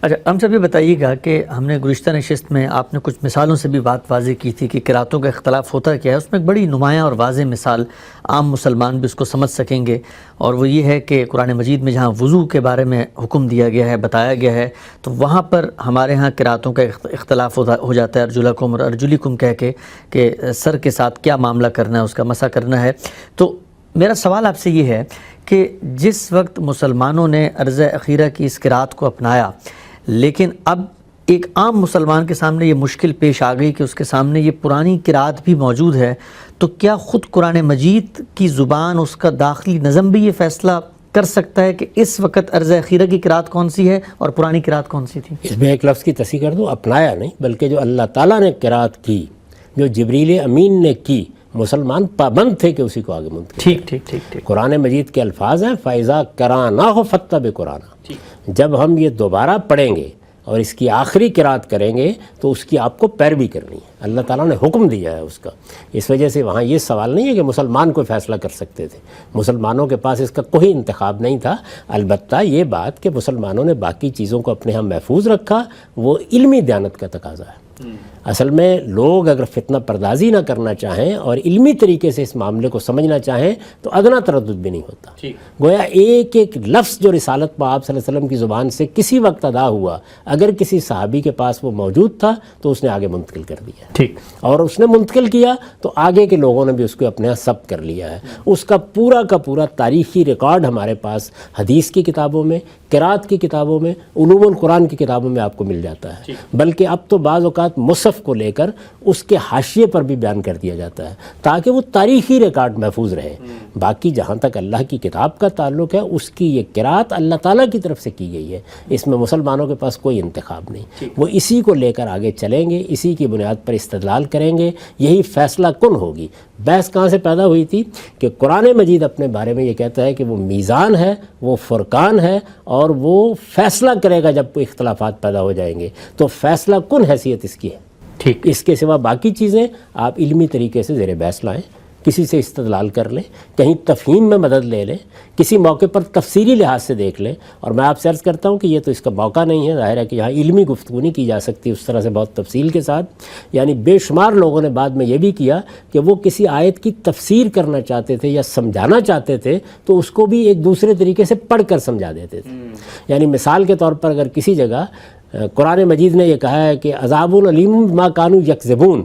اچھا ہم سب یہ بتائیے گا کہ ہم نے گزشتہ نشست میں آپ نے کچھ مثالوں سے بھی بات واضح کی تھی کہ قراتوں کا اختلاف ہوتا کیا ہے. اس میں ایک بڑی نمایاں اور واضح مثال عام مسلمان بھی اس کو سمجھ سکیں گے، اور وہ یہ ہے کہ قرآن مجید میں جہاں وضو کے بارے میں حکم دیا گیا ہے، بتایا گیا ہے، تو وہاں پر ہمارے ہاں قراتوں کا اختلاف ہو جاتا ہے ارجلکم اور ارجلکم کہہ کے کہ سر کے ساتھ کیا معاملہ کرنا ہے، اس کا مسح کرنا ہے. تو میرا سوال آپ سے یہ ہے کہ جس وقت مسلمانوں نے عرض اخیرہ کی اس قرات کو اپنایا، لیکن اب ایک عام مسلمان کے سامنے یہ مشکل پیش آ گئی کہ اس کے سامنے یہ پرانی قرات بھی موجود ہے، تو کیا خود قرآن مجید کی زبان، اس کا داخلی نظم بھی یہ فیصلہ کر سکتا ہے کہ اس وقت عرض اخیرہ کی قرات کون سی ہے اور پرانی قرات کون سی تھی؟ اس میں ایک لفظ کی تصحیح کر دوں، اپنایا نہیں بلکہ جو اللہ تعالیٰ نے قرات کی، جو جبریل امین نے کی، مسلمان پابند تھے کہ اسی کو آگے منتقل ٹھیک ٹھیک ٹھیک ٹھیک. قرآن مجید کے الفاظ ہیں فَإِذَا قَرَأْنَاهُ فَاتَّبِعْ قُرْآنَهُ. جب ہم یہ دوبارہ پڑھیں گے اور اس کی آخری قرات کریں گے تو اس کی آپ کو پیروی کرنی ہے. اللہ تعالیٰ نے حکم دیا ہے اس کا. اس وجہ سے وہاں یہ سوال نہیں ہے کہ مسلمان کوئی فیصلہ کر سکتے تھے، مسلمانوں کے پاس اس کا کوئی انتخاب نہیں تھا. البتہ یہ بات کہ مسلمانوں نے باقی چیزوں کو اپنے ہاں محفوظ رکھا، وہ علمی دیانت کا تقاضا ہے. اصل میں لوگ اگر فتنہ پردازی نہ کرنا چاہیں اور علمی طریقے سے اس معاملے کو سمجھنا چاہیں تو ادنا تردد بھی نہیں ہوتا. گویا ایک ایک لفظ جو رسالت میں آپ صلی اللہ علیہ وسلم کی زبان سے کسی وقت ادا ہوا، اگر کسی صحابی کے پاس وہ موجود تھا تو اس نے آگے منتقل کر دیا. ٹھیک. اور اس نے منتقل کیا تو آگے کے لوگوں نے بھی اس کو اپنے ہاں ثبت کر لیا ہے. اس کا پورا تاریخی ریکارڈ ہمارے پاس حدیث کی کتابوں میں، قرات کی کتابوں میں، علوم القرآن کی کتابوں میں آپ کو مل جاتا ہے. بلکہ اب تو بعض اوقات مصحف کو لے کر اس کے حاشیے پر بھی بیان کر دیا جاتا ہے تاکہ وہ تاریخی ریکارڈ محفوظ رہے. باقی جہاں تک اللہ کی کتاب کا تعلق ہے، اس کی یہ قرات اللہ تعالیٰ کی طرف سے کی گئی ہے، اس میں مسلمانوں کے پاس کوئی انتخاب نہیں. وہ اسی کو لے کر آگے چلیں گے، اسی کی بنیاد پر استدلال کریں گے، یہی فیصلہ کن ہوگی. بحث کہاں سے پیدا ہوئی تھی کہ قرآن مجید اپنے بارے میں یہ کہتا ہے کہ وہ میزان ہے، وہ فرقان ہے، اور وہ فیصلہ کرے گا جب اختلافات پیدا ہو جائیں گے. تو فیصلہ کن حیثیت اس کی ہے. ٹھیک. اس کے سوا باقی چیزیں آپ علمی طریقے سے زیر بحث لائیں، کسی سے استدلال کر لیں، کہیں تفہیم میں مدد لے لیں، کسی موقع پر تفسیری لحاظ سے دیکھ لیں. اور میں آپ سے عرض کرتا ہوں کہ یہ تو اس کا موقع نہیں ہے. ظاہر ہے کہ یہاں علمی گفتگو نہیں کی جا سکتی اس طرح سے بہت تفصیل کے ساتھ. یعنی بے شمار لوگوں نے بعد میں یہ بھی کیا کہ وہ کسی آیت کی تفسیر کرنا چاہتے تھے یا سمجھانا چاہتے تھے تو اس کو بھی ایک دوسرے طریقے سے پڑھ کر سمجھا دیتے تھے. یعنی مثال کے طور پر اگر کسی جگہ قرآن مجید نے یہ کہا ہے کہ عذاب علیم ما کانوا یکذبون،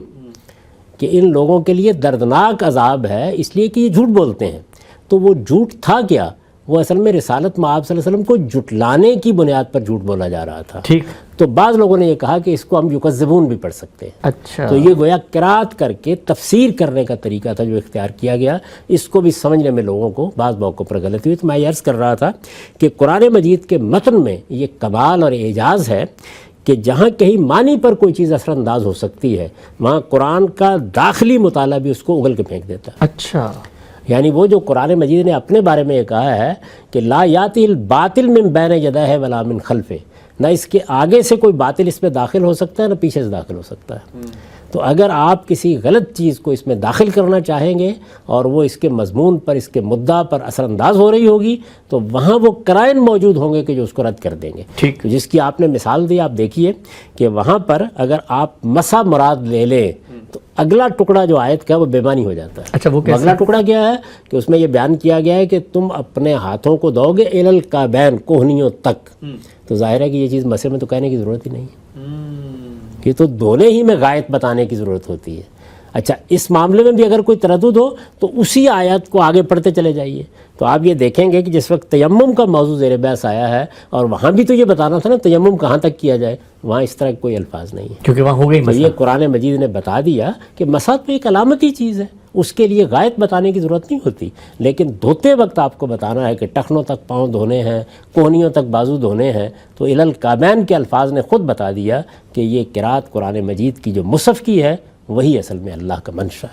کہ ان لوگوں کے لیے دردناک عذاب ہے اس لیے کہ یہ جھوٹ بولتے ہیں، تو وہ جھوٹ تھا کیا؟ وہ اصل میں رسالت میں آپ صلی اللہ علیہ وسلم کو جھٹلانے کی بنیاد پر جھوٹ بولا جا رہا تھا. ٹھیک. تو بعض لوگوں نے یہ کہا کہ اس کو ہم یکذبون بھی پڑھ سکتے ہیں. اچھا. تو یہ گویا قرات کر کے تفسیر کرنے کا طریقہ تھا جو اختیار کیا گیا. اس کو بھی سمجھنے میں لوگوں کو بعض موقعوں پر غلطی ہوئی. تو میں یہ عرض کر رہا تھا کہ قرآن مجید کے متن میں یہ کمال اور اعجاز ہے کہ جہاں کہیں معنی پر کوئی چیز اثر انداز ہو سکتی ہے، وہاں قرآن کا داخلی مطالعہ بھی اس کو اگل کے پھینک دیتا ہے. اچھا. یعنی وہ جو قرآن مجید نے اپنے بارے میں یہ کہا ہے کہ لا یاتی الباطل من بین یدیہ ولا من خلفہ، نہ اس کے آگے سے کوئی باطل اس میں داخل ہو سکتا ہے نہ پیچھے سے داخل ہو سکتا ہے. تو اگر آپ کسی غلط چیز کو اس میں داخل کرنا چاہیں گے اور وہ اس کے مضمون پر، اس کے مدعا پر اثر انداز ہو رہی ہوگی تو وہاں وہ قرائن موجود ہوں گے کہ جو اس کو رد کر دیں گے. ٹھیک. جس کی آپ نے مثال دی، آپ دیکھیے کہ وہاں پر اگر آپ مسا مراد لے لیں تو اگلا ٹکڑا جو آیت کا ہے وہ بے معنی ہو جاتا ہے. اچھا وہ کیسے؟ اگلا ٹکڑا کیا ہے کہ اس میں یہ بیان کیا گیا ہے کہ تم اپنے ہاتھوں کو دو گے الی الکعبین، کوہنیوں تک. تو ظاہر ہے کہ یہ چیز مسئلے میں تو کہنے کی ضرورت ہی نہیں ہے، یہ تو دھونے ہی میں غائط بتانے کی ضرورت ہوتی ہے. اچھا اس معاملے میں بھی اگر کوئی تردد ہو تو اسی آیت کو آگے پڑھتے چلے جائیے. تو آپ یہ دیکھیں گے کہ جس وقت تیمم کا موضوع زیر بحث آیا ہے، اور وہاں بھی تو یہ بتانا تھا نا تیمم کہاں تک کیا جائے، وہاں اس طرح کوئی الفاظ نہیں ہے کیونکہ وہاں ہو گئی تو یہ قرآن مجید نے بتا دیا کہ مسح تو ایک علامتی چیز ہے، اس کے لیے غائط بتانے کی ضرورت نہیں ہوتی. لیکن دھوتے وقت آپ کو بتانا ہے کہ ٹخنوں تک پاؤں دھونے ہیں، کوہنیوں تک بازو دھونے ہیں. تو الی الکعبین کے الفاظ نے خود بتا دیا کہ یہ قرات قرآن مجید کی جو مصحف کی ہے وہی اصل میں اللہ کا منشا ہے.